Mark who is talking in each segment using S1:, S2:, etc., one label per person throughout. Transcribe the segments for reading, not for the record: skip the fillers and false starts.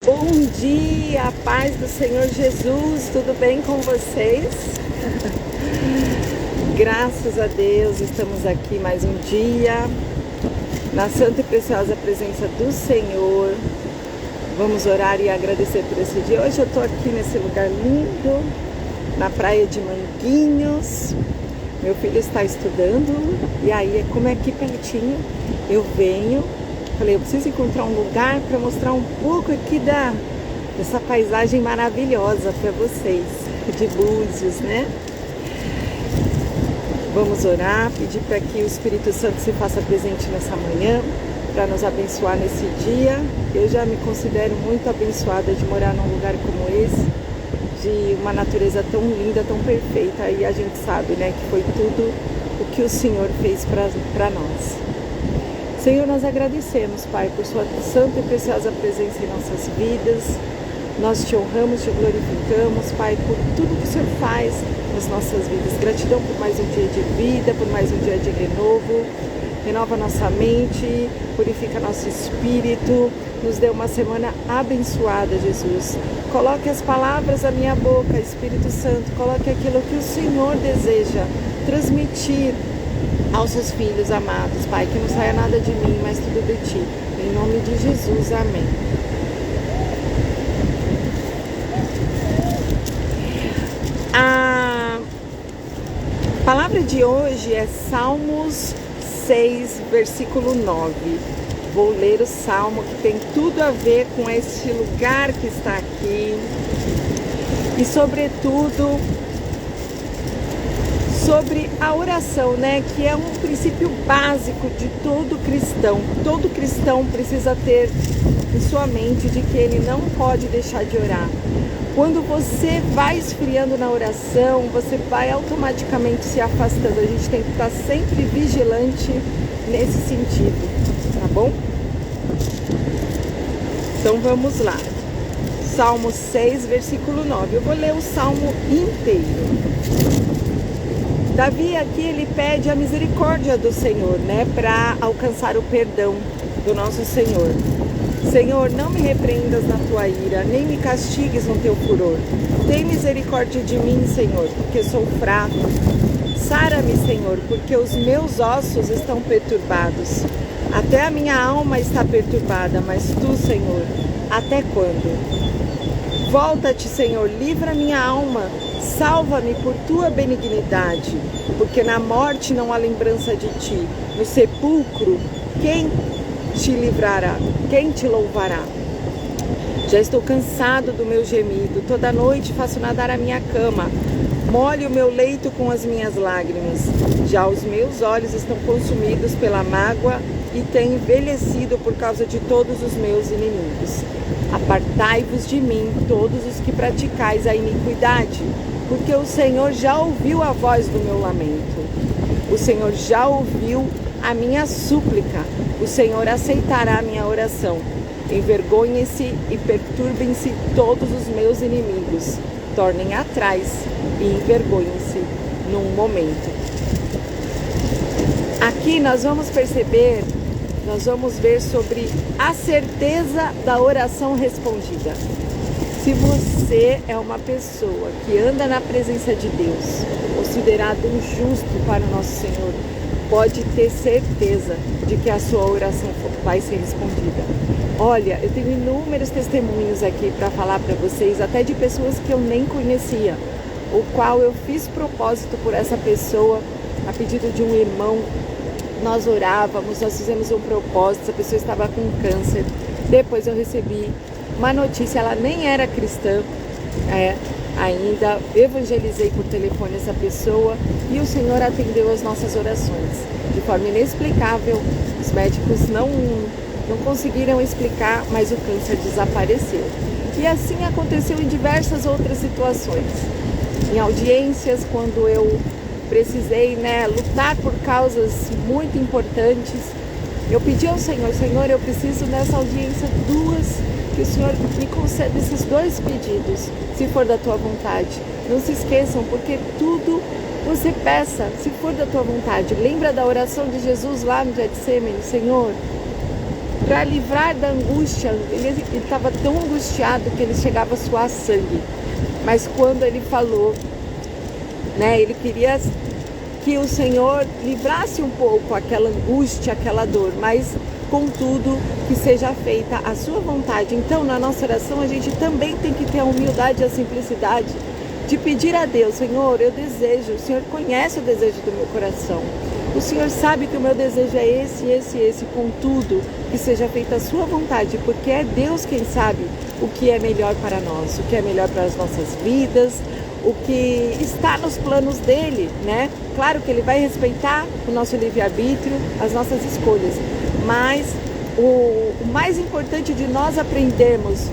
S1: Bom dia, paz do Senhor Jesus, tudo bem com vocês? Graças a Deus, estamos aqui mais um dia, na santa e preciosa presença do Senhor. Vamos orar e agradecer por esse dia. Hoje eu estou aqui nesse lugar lindo, na praia de Manguinhos. Meu filho está estudando e aí, como é aqui pertinho, eu venho. Falei, eu preciso encontrar um lugar para mostrar um pouco aqui dessa paisagem maravilhosa para vocês, de Búzios, né? Vamos orar, pedir para que o Espírito Santo se faça presente nessa manhã, para nos abençoar nesse dia. Eu já me considero muito abençoada de morar num lugar como esse, de uma natureza tão linda, tão perfeita, e a gente sabe, né, que foi tudo o que o Senhor fez para nós. Senhor, nós agradecemos, Pai, por sua santa e preciosa presença em nossas vidas. Nós te honramos, te glorificamos, Pai, por tudo que o Senhor faz nas nossas vidas. Gratidão por mais um dia de vida, por mais um dia de renovo. Renova nossa mente, purifica nosso espírito. Nos dê uma semana abençoada, Jesus. Coloque as palavras na minha boca, Espírito Santo. Coloque aquilo que o Senhor deseja transmitir aos seus filhos amados, Pai, que não saia nada de mim, mas tudo de Ti. Em nome de Jesus, amém. A palavra de hoje é Salmos 6, versículo 9. Vou ler o Salmo que tem tudo a ver com este lugar que está aqui e, sobretudo, sobre a oração, né? Que é um princípio básico de todo cristão. Todo cristão precisa ter em sua mente de que ele não pode deixar de orar. Quando você vai esfriando na oração, você vai automaticamente se afastando. A gente tem que estar sempre vigilante nesse sentido, tá bom? Então vamos lá. Salmo 6, versículo 9. Eu vou ler o Salmo inteiro. Davi aqui ele pede a misericórdia do Senhor, né, para alcançar o perdão do nosso Senhor. Senhor, não me repreendas na tua ira, nem me castigues no teu furor. Tem misericórdia de mim, Senhor, porque sou fraco. Sara-me, Senhor, porque os meus ossos estão perturbados. Até a minha alma está perturbada, mas tu, Senhor, até quando? Volta-te, Senhor, livra minha alma. Salva-me por tua benignidade, porque na morte não há lembrança de ti. No sepulcro, quem te livrará? Quem te louvará? Já estou cansado do meu gemido. Toda noite faço nadar a minha cama. Molho o meu leito com as minhas lágrimas. Já os meus olhos estão consumidos pela mágoa e têm envelhecido por causa de todos os meus inimigos. Apartai-vos de mim, todos os que praticais a iniquidade, porque o Senhor já ouviu a voz do meu lamento. O Senhor já ouviu a minha súplica. O Senhor aceitará a minha oração. Envergonhem-se e perturbem-se todos os meus inimigos. Tornem atrás e envergonhem-se num momento. Aqui nós vamos ver sobre a certeza da oração respondida. Se você é uma pessoa que anda na presença de Deus, considerado um justo para o nosso Senhor, pode ter certeza de que a sua oração vai ser respondida. Olha, eu tenho inúmeros testemunhos aqui para falar para vocês, até de pessoas que eu nem conhecia, o qual eu fiz propósito por essa pessoa, a pedido de um irmão. Nós orávamos, nós fizemos um propósito, essa pessoa estava com câncer. Depois eu recebi uma notícia, ela nem era cristã ainda, evangelizei por telefone essa pessoa e o Senhor atendeu as nossas orações de forma inexplicável. Os médicos não conseguiram explicar, mas o câncer desapareceu. E assim aconteceu em diversas outras situações. Em audiências, quando eu precisei, lutar por causas muito importantes, eu pedi ao Senhor, Senhor, eu preciso nessa audiência que o Senhor me conceda esses 2 pedidos, se for da tua vontade. Não se esqueçam, porque tudo você peça, se for da tua vontade. Lembra da oração de Jesus lá no Getsemane? Senhor, para livrar da angústia. Ele estava tão angustiado que ele chegava a suar sangue. Mas quando ele falou, né, ele queria que o Senhor livrasse um pouco aquela angústia, aquela dor, mas contudo que seja feita a sua vontade. Então, na nossa oração, a gente também tem que ter a humildade e a simplicidade de pedir a Deus: Senhor, eu desejo, o Senhor conhece o desejo do meu coração, o Senhor sabe que o meu desejo é esse, contudo que seja feita a sua vontade, porque é Deus quem sabe o que é melhor para nós, o que é melhor para as nossas vidas, o que está nos planos dele, né? Claro que ele vai respeitar o nosso livre-arbítrio, as nossas escolhas, mas o mais importante de nós aprendermos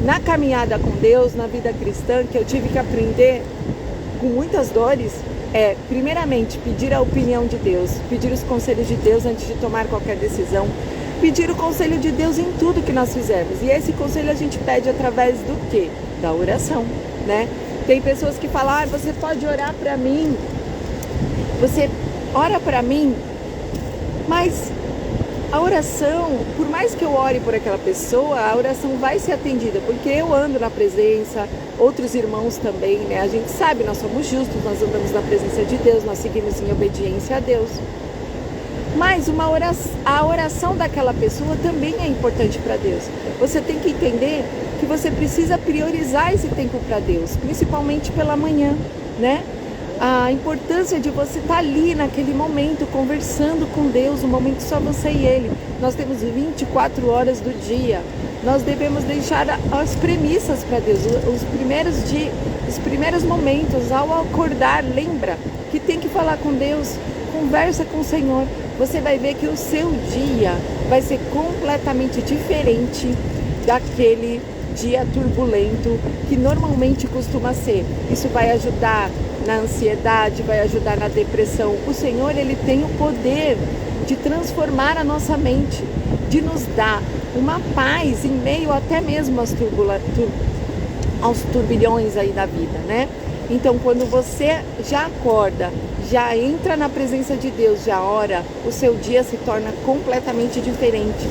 S1: na caminhada com Deus, na vida cristã, que eu tive que aprender com muitas dores, é, primeiramente, pedir a opinião de Deus, pedir os conselhos de Deus antes de tomar qualquer decisão, pedir o conselho de Deus em tudo que nós fizermos. E esse conselho a gente pede através do quê? Da oração, né? Tem pessoas que falam: ah, você pode orar para mim, você ora para mim, mas a oração, por mais que eu ore por aquela pessoa, a oração vai ser atendida, porque eu ando na presença, outros irmãos também, né? A gente sabe, nós somos justos, nós andamos na presença de Deus, nós seguimos em obediência a Deus. Mas a oração daquela pessoa também é importante para Deus. Você tem que entender que você precisa priorizar esse tempo para Deus, principalmente pela manhã, né? A importância de você estar ali naquele momento, conversando com Deus, um momento só você e Ele. Nós temos 24 horas do dia. Nós devemos deixar as premissas para Deus, os primeiros momentos. Ao acordar, lembra que tem que falar com Deus, conversa com o Senhor. Você vai ver que o seu dia vai ser completamente diferente daquele dia turbulento que normalmente costuma ser. Isso vai ajudar na ansiedade, vai ajudar na depressão. O Senhor, Ele tem o poder de transformar a nossa mente, de nos dar uma paz em meio até mesmo aos turbilhões aí da vida, né? Então, quando você já acorda, já entra na presença de Deus, já ora, o seu dia se torna completamente diferente.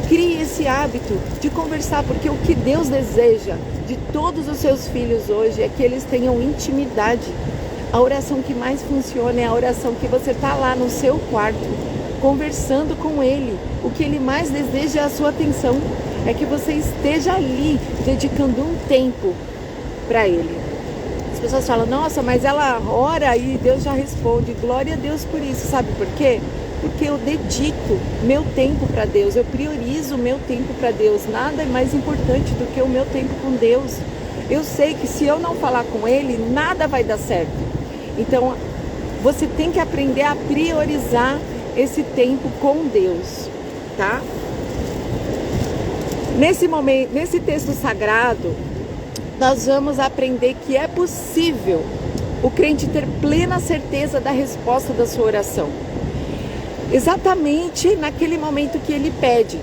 S1: Crie esse hábito de conversar, porque o que Deus deseja de todos os seus filhos hoje é que eles tenham intimidade. A oração que mais funciona é a oração que você está lá no seu quarto, conversando com Ele. O que Ele mais deseja é a sua atenção, é que você esteja ali, dedicando um tempo para Ele. As pessoas falam: nossa, mas ela ora e Deus já responde. Glória a Deus por isso. Sabe por quê? Porque eu dedico meu tempo para Deus, eu priorizo o meu tempo para Deus. Nada é mais importante do que o meu tempo com Deus. Eu sei que se eu não falar com Ele, nada vai dar certo. Então, você tem que aprender a priorizar esse tempo com Deus, tá? Nesse momento, nesse texto sagrado, nós vamos aprender que é possível o crente ter plena certeza da resposta da sua oração. Exatamente naquele momento que ele pede,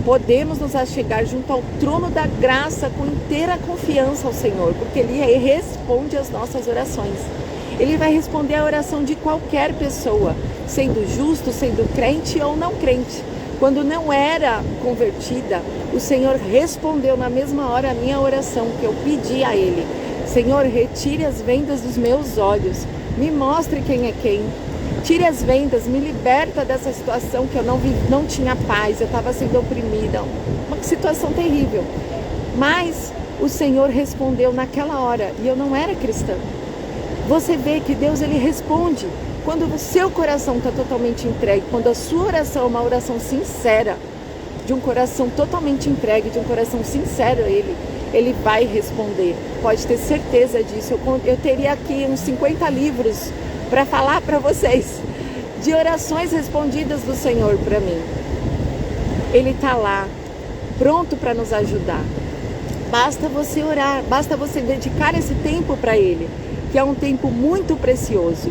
S1: podemos nos achegar junto ao trono da graça com inteira confiança ao Senhor, porque Ele responde às nossas orações. Ele vai responder a oração de qualquer pessoa, sendo justo, sendo crente ou não crente. Quando não era convertida, o Senhor respondeu na mesma hora a minha oração que eu pedi a Ele. Senhor, retire as vendas dos meus olhos, me mostre quem é quem. Tire as vendas, me liberta dessa situação que eu não tinha paz, eu estava sendo oprimida, uma situação terrível. Mas o Senhor respondeu naquela hora e eu não era cristã. Você vê que Deus, Ele responde quando o seu coração está totalmente entregue, quando a sua oração é uma oração sincera, de um coração totalmente entregue, de um coração sincero a Ele vai responder. Pode ter certeza disso. Eu teria aqui uns 50 livros para falar para vocês de orações respondidas do Senhor para mim. Ele está lá, pronto para nos ajudar. Basta você orar, basta você dedicar esse tempo para Ele, que é um tempo muito precioso.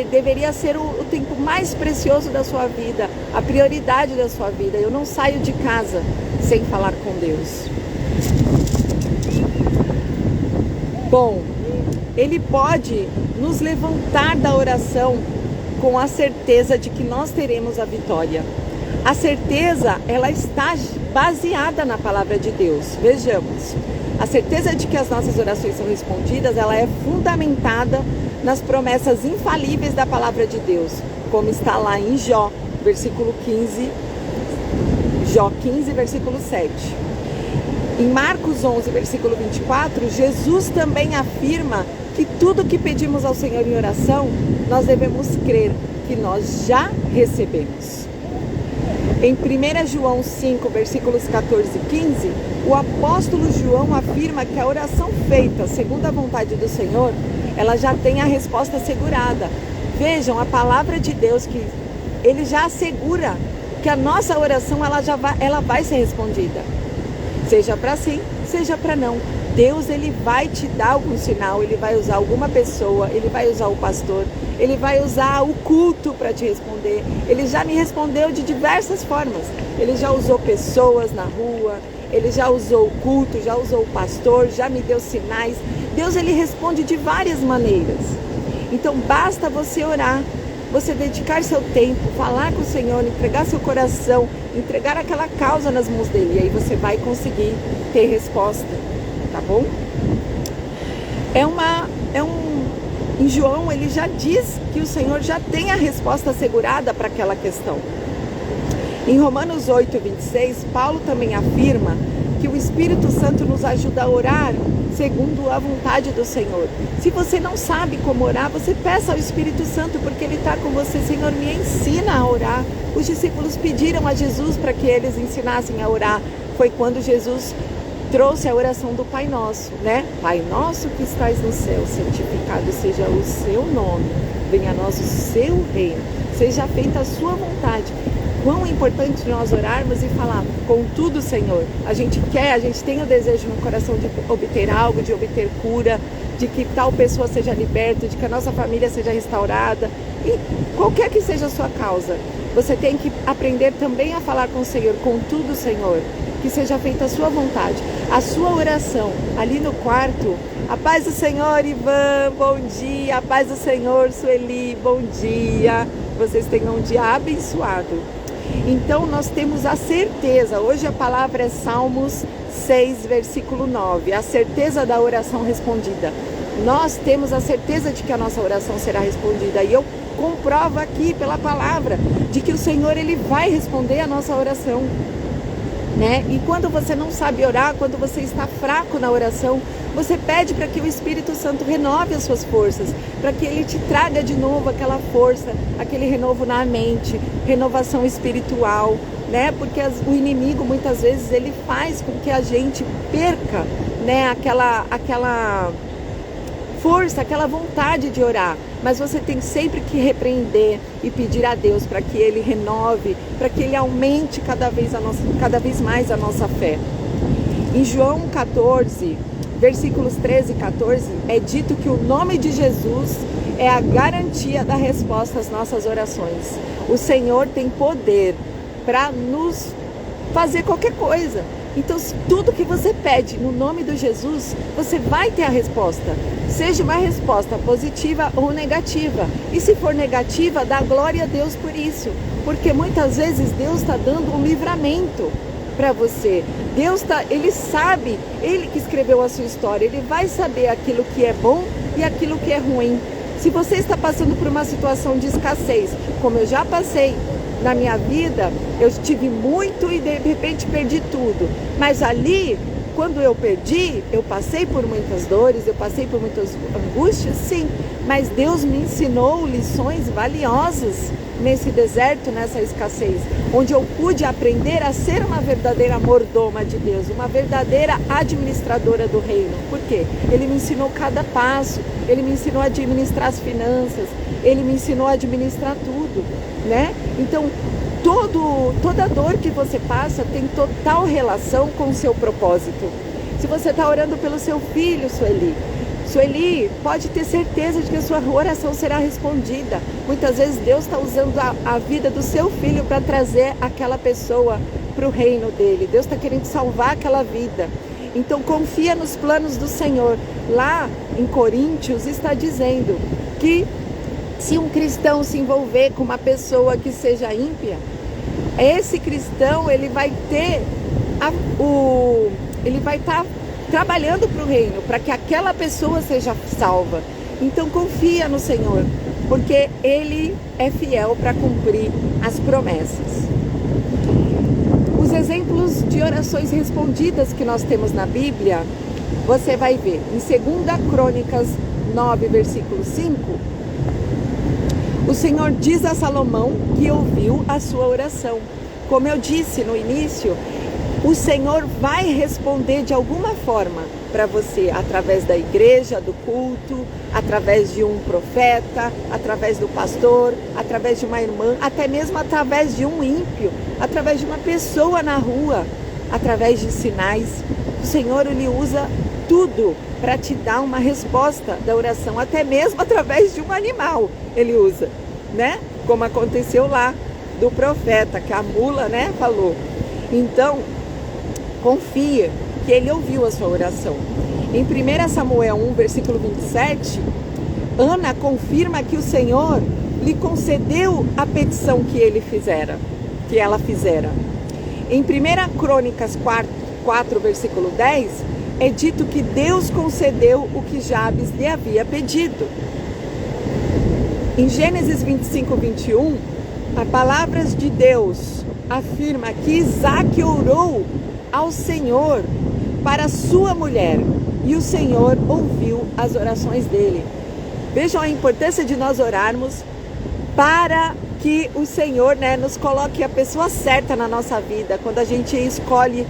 S1: Deveria ser o tempo mais precioso da sua vida, a prioridade da sua vida. Eu não saio de casa sem falar com Deus. Bom, Ele pode nos levantar da oração com a certeza de que nós teremos a vitória. A certeza, ela está baseada na palavra de Deus. Vejamos, a certeza de que as nossas orações são respondidas, ela é fundamentada nas promessas infalíveis da palavra de Deus, como está lá em Jó, versículo 15, Jó 15, versículo 7. Em Marcos 11, versículo 24, Jesus também afirma que tudo que pedimos ao Senhor em oração, nós devemos crer que nós já recebemos. Em 1 João 5, versículos 14 e 15, o apóstolo João afirma que a oração feita segundo a vontade do Senhor, ela já tem a resposta assegurada. Vejam, a palavra de Deus, que ele já assegura que a nossa oração ela vai ser respondida. Seja para sim, seja para não. Deus, ele vai te dar algum sinal, ele vai usar alguma pessoa, ele vai usar o pastor, ele vai usar o culto para te responder. Ele já me respondeu de diversas formas. Ele já usou pessoas na rua, ele já usou o culto, já usou o pastor, já me deu sinais. Deus, ele responde de várias maneiras. Então basta você orar, você dedicar seu tempo, falar com o Senhor, entregar seu coração, entregar aquela causa nas mãos dele, e aí você vai conseguir ter resposta, tá bom? Em João, ele já diz que o Senhor já tem a resposta assegurada para aquela questão. Em Romanos 8, 26, Paulo também afirma que o Espírito Santo nos ajuda a orar segundo a vontade do Senhor. Se você não sabe como orar, você peça ao Espírito Santo, porque ele está com você. Senhor, me ensina a orar. Os discípulos pediram a Jesus para que eles ensinassem a orar. Foi quando Jesus trouxe a oração do Pai Nosso, né? Pai nosso que estás no céu, santificado seja o seu nome, venha a nós o seu reino, seja feita a sua vontade. Quão importante nós orarmos e falar, contudo, Senhor, a gente tem o desejo no coração de obter algo, de obter cura, de que tal pessoa seja liberta, de que a nossa família seja restaurada, e qualquer que seja a sua causa, você tem que aprender também a falar com o Senhor, contudo, Senhor, que seja feita a sua vontade, a sua oração, ali no quarto. A paz do Senhor, Ivan, bom dia. A paz do Senhor, Sueli, bom dia. Vocês tenham um dia abençoado. Então nós temos a certeza, hoje a palavra é Salmos 6, versículo 9, a certeza da oração respondida. Nós temos a certeza de que a nossa oração será respondida, e eu comprovo aqui pela palavra de que o Senhor, ele vai responder a nossa oração, né? E quando você não sabe orar, quando você está fraco na oração, você pede para que o Espírito Santo renove as suas forças, para que ele te traga de novo aquela força, aquele renovo na mente, renovação espiritual, né? Porque o inimigo muitas vezes ele faz com que a gente perca, né, aquela força, aquela vontade de orar. Mas você tem sempre que repreender e pedir a Deus para que ele renove, para que ele aumente cada vez mais a nossa fé. Em João 14, versículos 13 e 14, é dito que o nome de Jesus é a garantia da resposta às nossas orações. O Senhor tem poder para nos fazer qualquer coisa. Então, tudo que você pede no nome de Jesus, você vai ter a resposta. Seja uma resposta positiva ou negativa. E se for negativa, dá glória a Deus por isso. Porque muitas vezes Deus está dando um livramento para você. Ele sabe, ele que escreveu a sua história, ele vai saber aquilo que é bom e aquilo que é ruim. Se você está passando por uma situação de escassez, como eu já passei na minha vida, eu tive muito e de repente perdi tudo. Mas ali, quando eu perdi, eu passei por muitas dores, eu passei por muitas angústias, sim. Mas Deus me ensinou lições valiosas nesse deserto, nessa escassez, onde eu pude aprender a ser uma verdadeira mordoma de Deus, uma verdadeira administradora do reino. Por quê? Ele me ensinou cada passo, ele me ensinou a administrar as finanças, ele me ensinou a administrar tudo, né? Então, toda dor que você passa tem total relação com o seu propósito. Se você está orando pelo seu filho, Sueli, pode ter certeza de que a sua oração será respondida. Muitas vezes Deus está usando a vida do seu filho para trazer aquela pessoa para o reino dele. Deus está querendo salvar aquela vida. Então confia nos planos do Senhor. Lá em Coríntios está dizendo que se um cristão se envolver com uma pessoa que seja ímpia, Esse cristão, ele vai ter ele vai estar trabalhando para o reino, para que aquela pessoa seja salva. Então confia no Senhor, porque Ele é fiel para cumprir as promessas. Os exemplos de orações respondidas que nós temos na Bíblia, você vai ver em 2 Crônicas 9, versículo 5, o Senhor diz a Salomão que ouviu a sua oração. Como eu disse no início, o Senhor vai responder de alguma forma para você, através da igreja, do culto, através de um profeta, através do pastor, através de uma irmã, até mesmo através de um ímpio, através de uma pessoa na rua, através de sinais. O Senhor, Ele usa tudo para te dar uma resposta da oração, até mesmo através de um animal Ele usa, né? Como aconteceu lá do profeta, que a mula, né, falou. Então, confia que Ele ouviu a sua oração. Em 1 Samuel 1, versículo 27, Ana confirma que o Senhor lhe concedeu a petição que ela fizera. Em 1 Crônicas 4, versículo 10, é dito que Deus concedeu o que Jabes lhe havia pedido. Em Gênesis 25, 21, a palavra de Deus afirma que Isaac orou ao Senhor para sua mulher e o Senhor ouviu as orações dele. Vejam a importância de nós orarmos para que o Senhor, né, nos coloque a pessoa certa na nossa vida. Quando a gente escolhe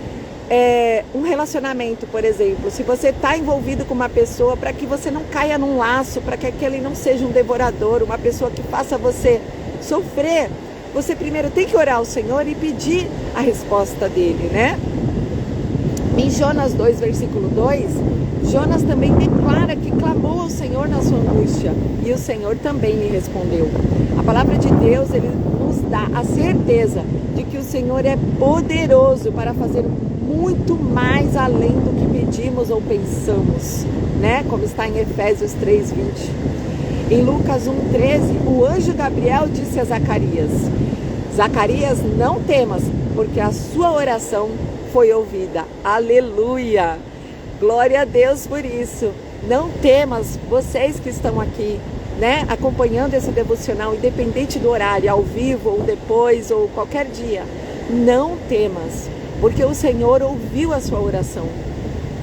S1: um relacionamento, por exemplo, se você está envolvido com uma pessoa, para que você não caia num laço, para que aquele não seja um devorador, uma pessoa que faça você sofrer, você primeiro tem que orar ao Senhor e pedir a resposta dele, né? Em Jonas 2, versículo 2, Jonas também declara que clamou ao Senhor na sua angústia e o Senhor também lhe respondeu. A palavra de Deus, ele nos dá a certeza de que o Senhor é poderoso para fazer muito mais além do que pedimos ou pensamos, né? Como está em Efésios 3, 20. Em Lucas 1, 13, o anjo Gabriel disse a Zacarias: Zacarias, não temas, porque a sua oração foi ouvida. Aleluia! Glória a Deus por isso. Não temas, vocês que estão aqui, né, acompanhando esse devocional, independente do horário, ao vivo ou depois ou qualquer dia, não temas, porque o Senhor ouviu a sua oração.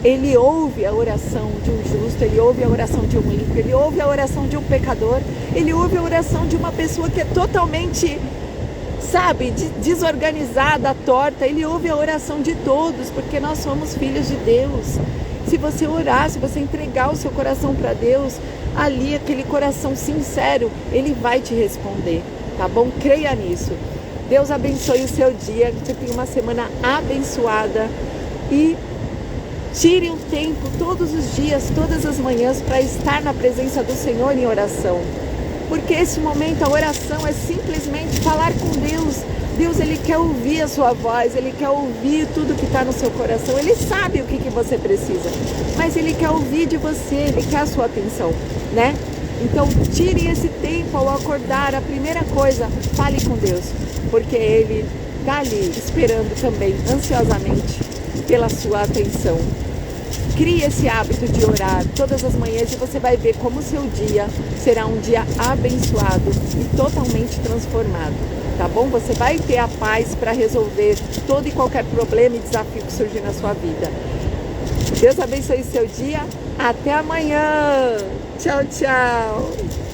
S1: Ele ouve a oração de um justo, Ele ouve a oração de um ímpio, Ele ouve a oração de um pecador, Ele ouve a oração de uma pessoa que é totalmente, sabe, desorganizada, torta. Ele ouve a oração de todos, porque nós somos filhos de Deus. Se você orar, se você entregar o seu coração para Deus, ali, aquele coração sincero, Ele vai te responder, tá bom? Creia nisso. Deus abençoe o seu dia, que você tenha uma semana abençoada e tire um tempo todos os dias, todas as manhãs, para estar na presença do Senhor em oração. Porque esse momento, a oração é simplesmente falar com Deus. Deus, Ele quer ouvir a sua voz, Ele quer ouvir tudo que está no seu coração. Ele sabe o que você precisa, mas Ele quer ouvir de você, Ele quer a sua atenção, né? Então, tire esse tempo ao acordar. A primeira coisa, fale com Deus, porque Ele está ali esperando também, ansiosamente, pela sua atenção. Crie esse hábito de orar todas as manhãs e você vai ver como o seu dia será um dia abençoado e totalmente transformado, tá bom? Você vai ter a paz para resolver todo e qualquer problema e desafio que surgir na sua vida. Deus abençoe o seu dia. Até amanhã. Tchau, tchau.